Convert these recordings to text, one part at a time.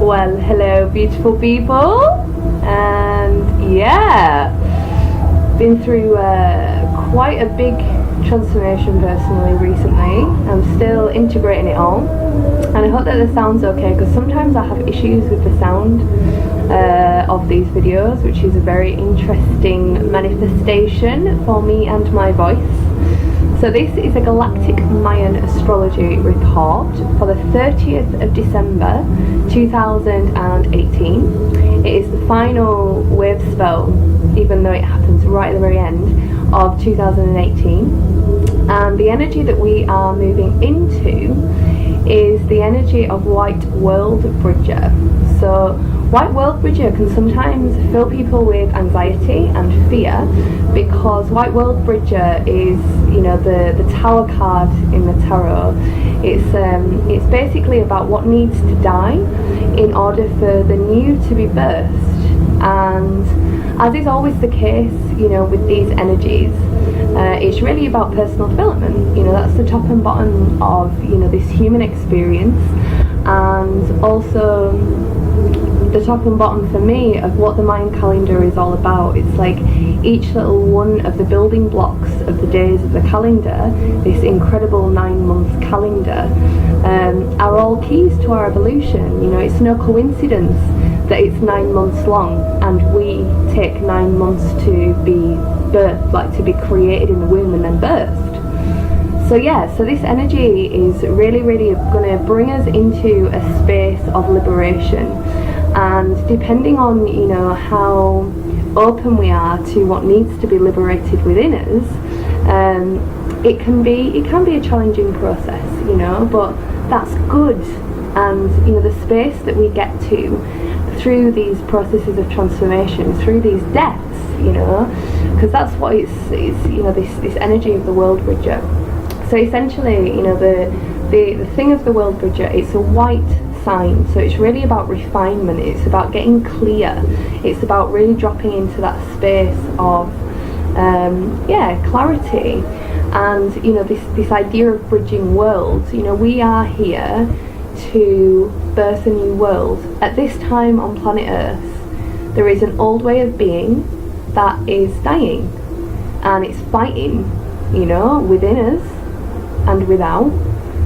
Well, hello beautiful people, and yeah, been through quite a big transformation personally recently. I'm still integrating it all, and I hope that the sound's okay, because sometimes I have issues with the sound of these videos, which is a very interesting manifestation for me and my voice. So this is a Galactic Mayan Astrology report for the 30th of December 2018. It is the final Wavespell, even though it happens right at the very end of 2018. And the energy that we are moving into is the energy of White World Bridger. So White World Bridger can sometimes fill people with anxiety and fear, because White World Bridger is, you know, the Tower card in the tarot. It's basically about what needs to die in order for the new to be birthed. And as is always the case, you know, with these energies, it's really about personal development. You know, that's the top and bottom of, you know, this human experience, and also the top and bottom for me of what the Mayan calendar is all about. It's like each little one of the building blocks of the days of the calendar, this incredible 9-month calendar, are all keys to our evolution. You know, it's no coincidence that it's 9 months long and we take 9 months to be birthed, like to be created in the womb and then birthed. So yeah, so this energy is really going to bring us into a space of liberation. And depending on, you know, how open we are to what needs to be liberated within us, it can be a challenging process, you know, but that's good. And you know, the space that we get to through these processes of transformation, through these deaths, you know, because that's what it's you know, this energy of the World Bridger. So essentially, you know, the thing of the World Bridger, it's a white sign, so it's really about refinement. It's about getting clear. It's about really dropping into that space of clarity, and you know, this idea of bridging worlds. You know, we are here to birth a new world. At this time on planet Earth, there is an old way of being that is dying, and it's fighting, you know, within us and without,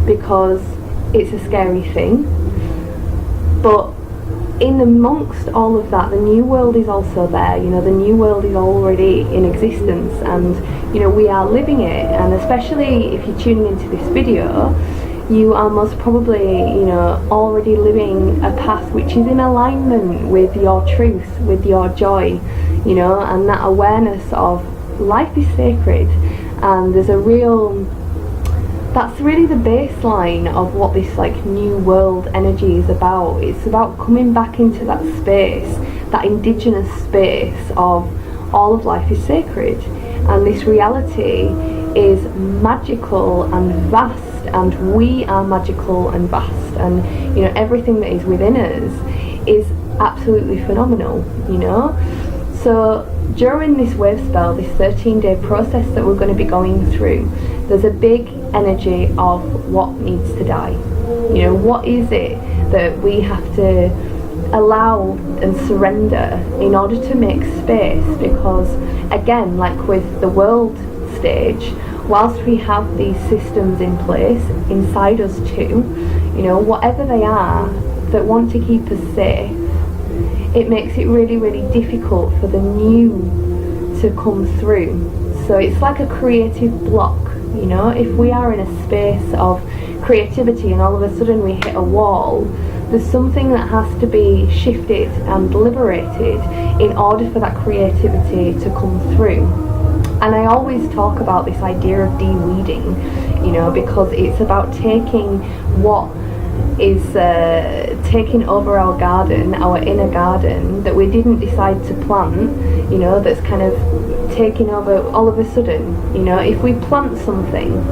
because it's a scary thing. But in amongst all of that, the new world is also there. You know, the new world is already in existence, and you know, we are living it. And especially if you're tuning into this video, you are most probably, you know, already living a path which is in alignment with your truth, with your joy, you know, and that awareness of life is sacred. And there's that's really the baseline of what this like new world energy is about. It's about coming back into that space, that indigenous space of all of life is sacred, and this reality is magical and vast, and we are magical and vast, and you know, everything that is within us is absolutely phenomenal, you know. So during this Wavespell, this 13-day process that we're going to be going through, there's a big energy of what needs to die. You know, what is it that we have to allow and surrender in order to make space? Because again, like with the world stage, whilst we have these systems in place inside us too, you know, whatever they are that want to keep us safe, it makes it really difficult for the new to come through. So it's like a creative block, you know. If we are in a space of creativity and all of a sudden we hit a wall, there's something that has to be shifted and liberated in order for that creativity to come through. And I always talk about this idea of de-weeding, you know, because it's about taking what is taking over our garden, our inner garden, that we didn't decide to plant, you know, that's kind of taking over all of a sudden. You know, if we plant something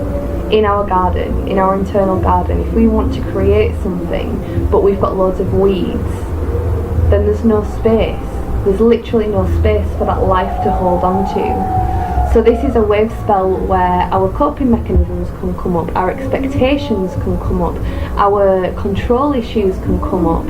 in our garden, in our internal garden, if we want to create something but we've got loads of weeds, then there's no space. There's literally no space for that life to hold on to. So this is a wave spell where our coping mechanisms can come up, our expectations can come up, our control issues can come up.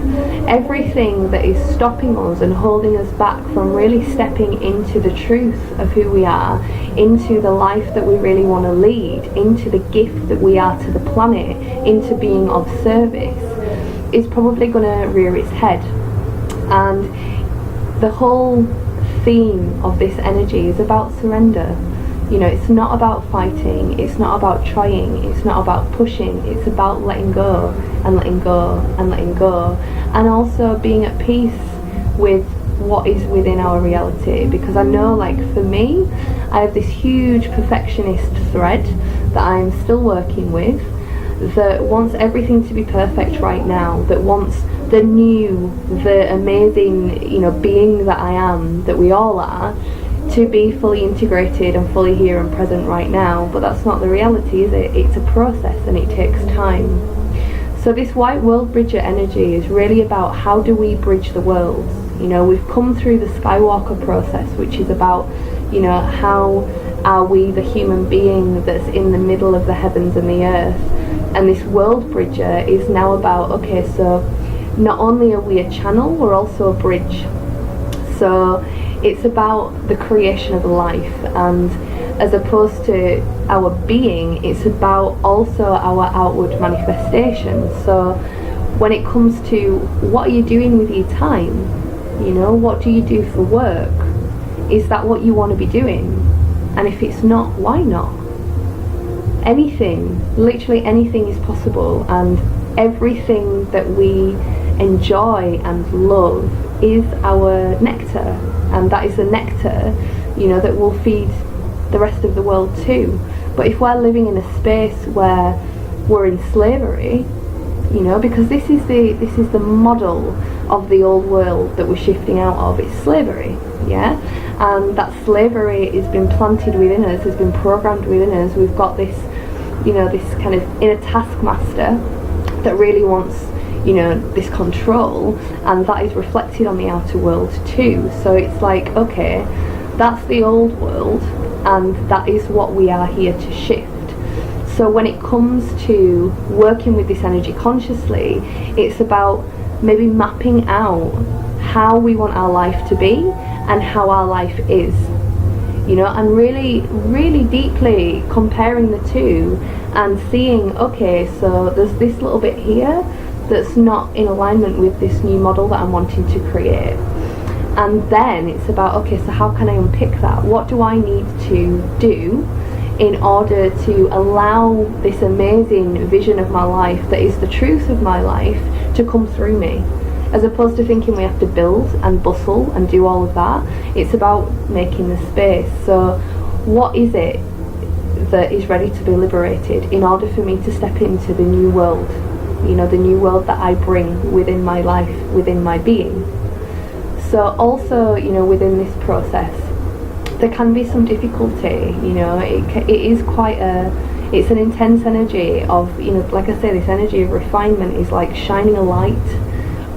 Everything that is stopping us and holding us back from really stepping into the truth of who we are, into the life that we really want to lead, into the gift that we are to the planet, into being of service, is probably going to rear its head. And the whole theme of this energy is about surrender. You know, it's not about fighting, it's not about trying, it's not about pushing, it's about letting go and letting go and letting go, and also being at peace with what is within our reality. Because I know, like, for me, I have this huge perfectionist thread that I'm still working with, that wants everything to be perfect right now, that wants the new, the amazing, you know, being that I am, that we all are, to be fully integrated and fully here and present right now. But that's not the reality, is it? It's a process and it takes time. So this white world bridger energy is really about how do we bridge the worlds. You know, we've come through the Skywalker process, which is about, you know, how are we the human being that's in the middle of the heavens and the earth. And this world bridger is now about, okay, so not only are we a channel, we're also a bridge. So it's about the creation of life, and as opposed to our being, it's about also our outward manifestation. So when it comes to what are you doing with your time, you know, what do you do for work? Is that what you want to be doing? And if it's not, why not? Anything, literally anything is possible, and everything that we enjoy and love is our nectar, and that is the nectar, you know, that will feed the rest of the world too. But if we're living in a space where we're in slavery, you know, because this is the model of the old world that we're shifting out of, it's slavery, yeah, and that slavery has been planted within us, has been programmed within us. We've got this, you know, this kind of inner taskmaster that really wants, you know, this control, and that is reflected on the outer world too. So it's like, okay, that's the old world, and that is what we are here to shift. So when it comes to working with this energy consciously, it's about maybe mapping out how we want our life to be and how our life is, you know, and really, really deeply comparing the two and seeing, okay, so there's this little bit here that's not in alignment with this new model that I'm wanting to create. And then it's about, okay, so how can I unpick that? What do I need to do in order to allow this amazing vision of my life that is the truth of my life to come through me? As opposed to thinking we have to build and bustle and do all of that, it's about making the space. So what is it that is ready to be liberated in order for me to step into the new world? You know, the new world that I bring within my life, within my being. So also, you know, within this process, there can be some difficulty, you know, it is quite it's an intense energy of, you know, like I say, this energy of refinement is like shining a light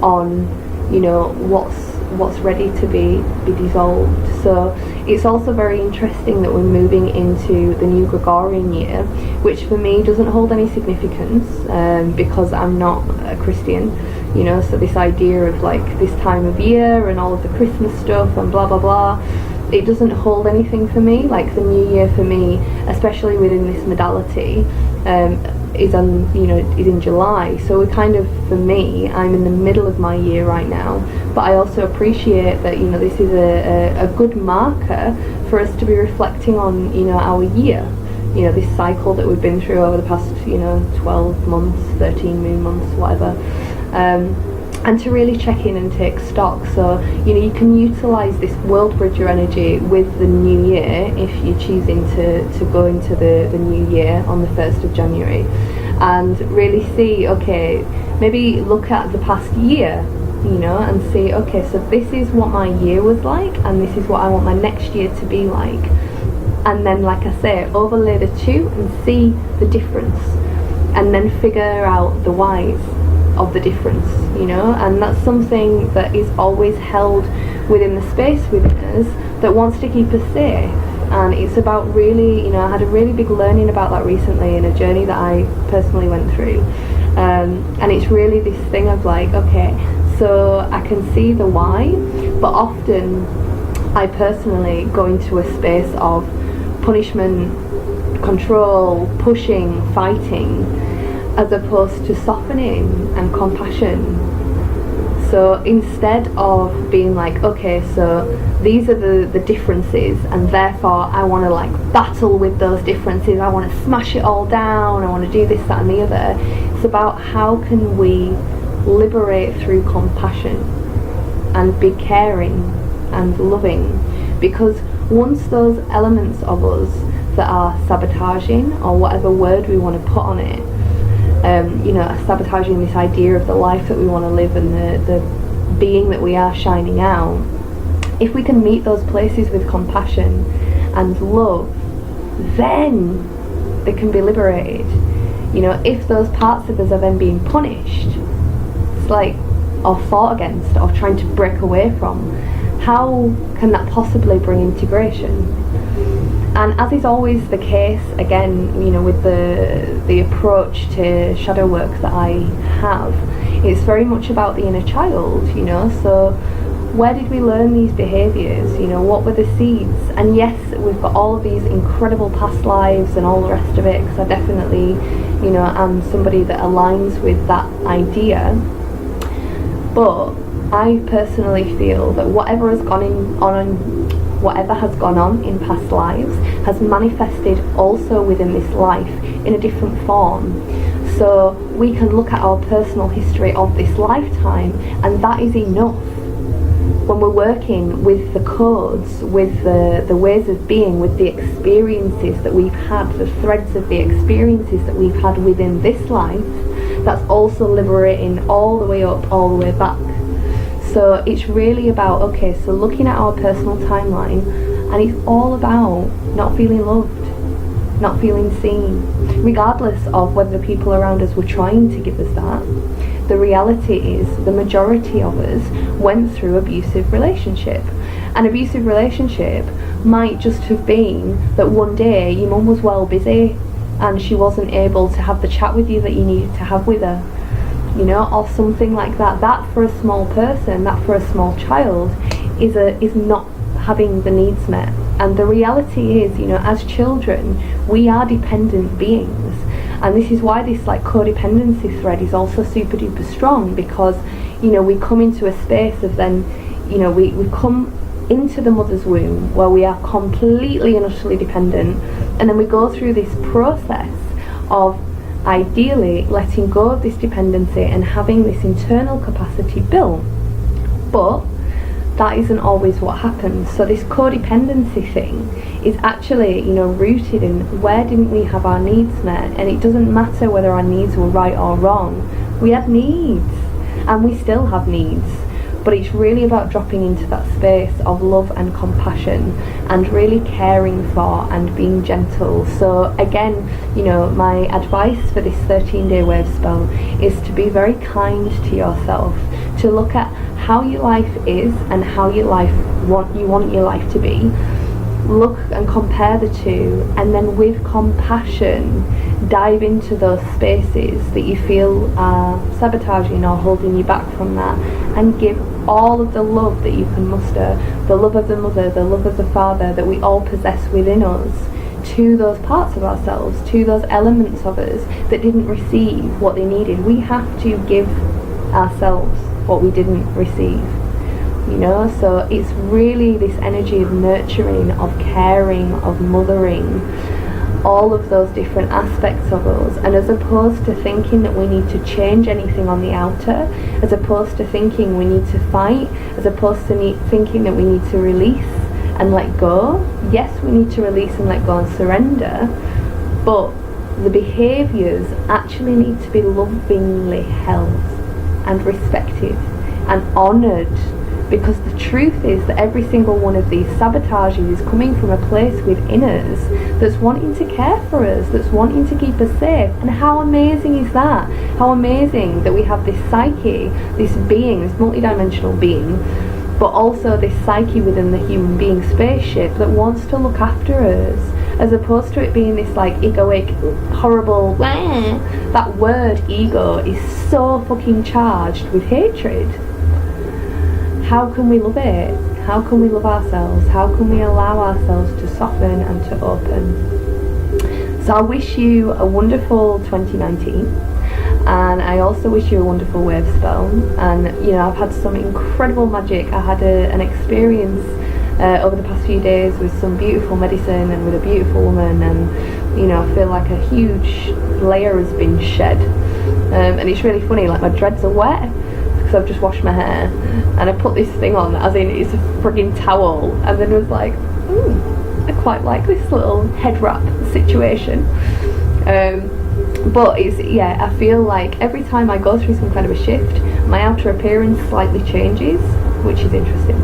on, you know, what's ready to be dissolved. So it's also very interesting that we're moving into the new Gregorian year, which for me doesn't hold any significance, because I'm not a Christian, you know, so this idea of like this time of year and all of the Christmas stuff and blah blah blah, it doesn't hold anything for me. Like the new year for me, especially within this modality, is in July. So we're kind of, for me, I'm in the middle of my year right now, but I also appreciate that, you know, this is a good marker for us to be reflecting on, you know, our year, you know, this cycle that we've been through over the past, you know, 12 months, 13 moon months, whatever, and to really check in and take stock. So, you know, you can utilize this world bridger energy with the new year if you're choosing to go into the new year on the 1st of January, and really see, okay, maybe look at the past year, you know, and see, okay, so this is what my year was like, and this is what I want my next year to be like. And then, like I say, overlay the two and see the difference, and then figure out the whys of the difference, you know. And that's something that is always held within the space within us that wants to keep us safe, And it's about really, I had a really big learning about that recently in a journey that I personally went through. And it's really this thing of like, okay, so I can see the why, but often I personally go into a space of punishment, control, pushing, fighting, as opposed to softening and compassion. So instead of being like, okay, so these are the differences, and therefore I want to like battle with those differences, I want to smash it all down, I want to do this, that and the other. It's about how can we liberate through compassion and be caring and loving, because once those elements of us that are sabotaging, or whatever word we want to put on it, sabotaging this idea of the life that we want to live and the being that we are shining out, if we can meet those places with compassion and love, then they can be liberated. If those parts of us are then being punished, it's like, or fought against, or trying to break away from, how can that possibly bring integration? And as is always the case, again, with the approach to shadow work that I have, it's very much about the inner child, so where did we learn these behaviours, what were the seeds? And yes, we've got all of these incredible past lives and all the rest of it, because I definitely, am somebody that aligns with that idea. But I personally feel that whatever has gone on in past lives has manifested also within this life in a different form. So we can look at our personal history of this lifetime, and that is enough. When we're working with the codes, with the ways of being, with the experiences that we've had, the threads of the experiences that we've had within this life, that's also liberating all the way up, all the way back. So it's really about, okay, so looking at our personal timeline, and it's all about not feeling loved, not feeling seen, regardless of whether the people around us were trying to give us that. The reality is the majority of us went through abusive relationship. An abusive relationship might just have been that one day your mum was well busy and she wasn't able to have the chat with you that you needed to have with her, or something like that. That for a small person, that for a small child is not having the needs met. And the reality is, as children, we are dependent beings. And this is why this like codependency thread is also super duper strong, because, we come into a space of then, we come into the mother's womb where we are completely and utterly dependent, and then we go through this process of ideally letting go of this dependency and having this internal capacity built. But that isn't always what happens. So this codependency thing is actually, rooted in where didn't we have our needs met. And it doesn't matter whether our needs were right or wrong. We had needs, and we still have needs. But it's really about dropping into that space of love and compassion and really caring for and being gentle. So again, my advice for this 13-day Wavespell is to be very kind to yourself, to look at how your life is and how you want your life to be. Look and compare the two, and then with compassion dive into those spaces that you feel are sabotaging or holding you back from that, and give all of the love that you can muster, the love of the mother, the love of the father that we all possess within us, to those parts of ourselves, to those elements of us that didn't receive what they needed. We have to give ourselves what we didn't receive. So it's really this energy of nurturing, of caring, of mothering, all of those different aspects of us. And as opposed to thinking that we need to change anything on the outer, as opposed to thinking we need to fight, as opposed to thinking that we need to release and let go. Yes, we need to release and let go and surrender, but the behaviours actually need to be lovingly held and respected and honoured. Because the truth is that every single one of these sabotages is coming from a place within us that's wanting to care for us, that's wanting to keep us safe. And how amazing is that? How amazing that we have this psyche, this being, this multidimensional being but also this psyche within the human being spaceship that wants to look after us, as opposed to it being this like egoic, horrible, that word ego is so fucking charged with hatred. How can we love it? How can we love ourselves? How can we allow ourselves to soften and to open? So I wish you a wonderful 2019, and I also wish you a wonderful Wavespell. And you know, I've had some incredible magic. I had an experience over the past few days with some beautiful medicine and with a beautiful woman, and you know, I feel like a huge layer has been shed, and it's really funny, like my dreads are wet because I've just washed my hair, and I put this thing on, as in it's a frigging towel, and then was like, I quite like this little head wrap situation. But it's, yeah, I feel like every time I go through some kind of a shift, my outer appearance slightly changes, which is interesting.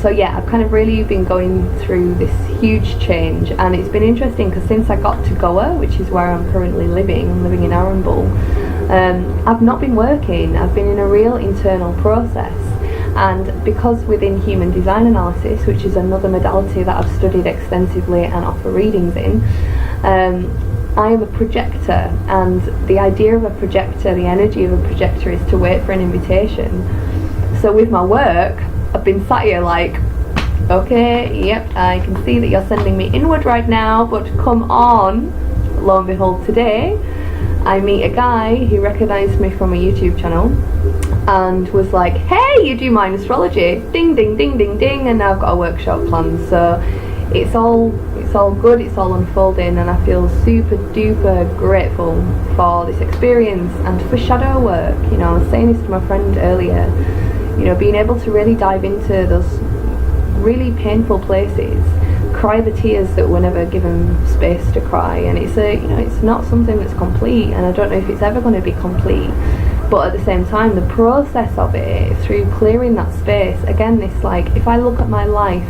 So yeah, I've kind of really been going through this huge change, and it's been interesting because since I got to Goa, which is where I'm currently living, I'm living in Arundel, I've not been working. I've been in a real internal process, and because within human design analysis, which is another modality that I've studied extensively and offer readings in, I am a projector, and the idea of a projector, the energy of a projector, is to wait for an invitation. So with my work, I've been sat here like, okay, yep, I can see that you're sending me inward right now, but come on. Lo and behold, today I meet a guy who recognised me from a YouTube channel and was like, hey, you do Mayan astrology, ding ding ding ding ding, and now I've got a workshop planned. So it's all good, it's all unfolding, and I feel super duper grateful for this experience and for shadow work. You know, I was saying this to my friend earlier, you know, being able to really dive into those really painful places, cry the tears that were never given space to cry, and it's a, you know, it's not something that's complete, and I don't know if it's ever going to be complete, but at the same time, the process of it, through clearing that space, again, this, like, if I look at my life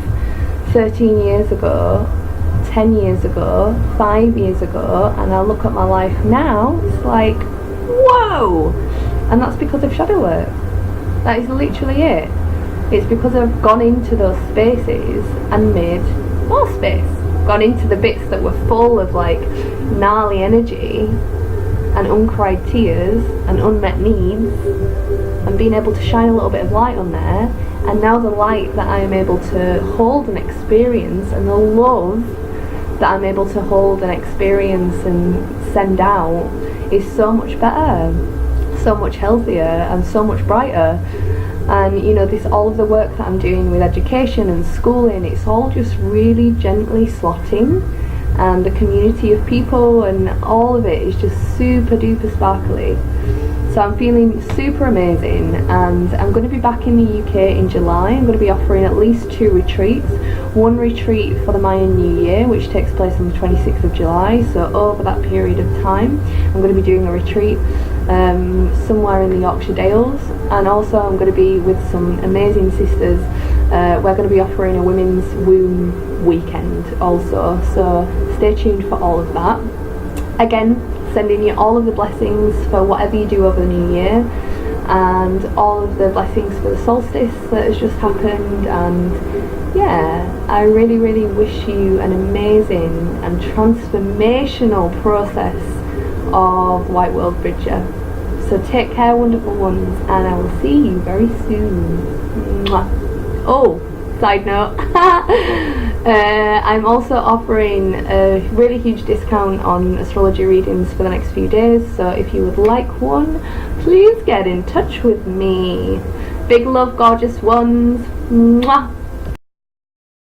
13 years ago, 10 years ago, 5 years ago, and I look at my life now, it's like, whoa! And that's because of shadow work. That is literally it. It's because I've gone into those spaces and made more space. Gone into the bits that were full of like gnarly energy and uncried tears and unmet needs, and being able to shine a little bit of light on there. And now the light that I am able to hold and experience, and the love that I'm able to hold and experience and send out, is so much better, so much healthier, and so much brighter. And you know, this, all of the work that I'm doing with education and schooling, it's all just really gently slotting, and the community of people and all of it is just super duper sparkly. So I'm feeling super amazing, and I'm going to be back in the UK in July. I'm going to be offering at least 2 retreats. One retreat for the Mayan New Year, which takes place on the 26th of July. So over that period of time, I'm going to be doing a retreat somewhere in the Yorkshire Dales, and also I'm going to be with some amazing sisters. We're going to be offering a women's womb weekend also, so stay tuned for all of that. Again, sending you all of the blessings for whatever you do over the new year, and all of the blessings for the solstice that has just happened. And yeah, I really, really wish you an amazing and transformational process of White World Bridger. So take care, wonderful ones, and I will see you very soon. Mwah. Oh, side note, I'm also offering a really huge discount on astrology readings for the next few days, so if you would like one, please get in touch with me. Big love, gorgeous ones. Mwah.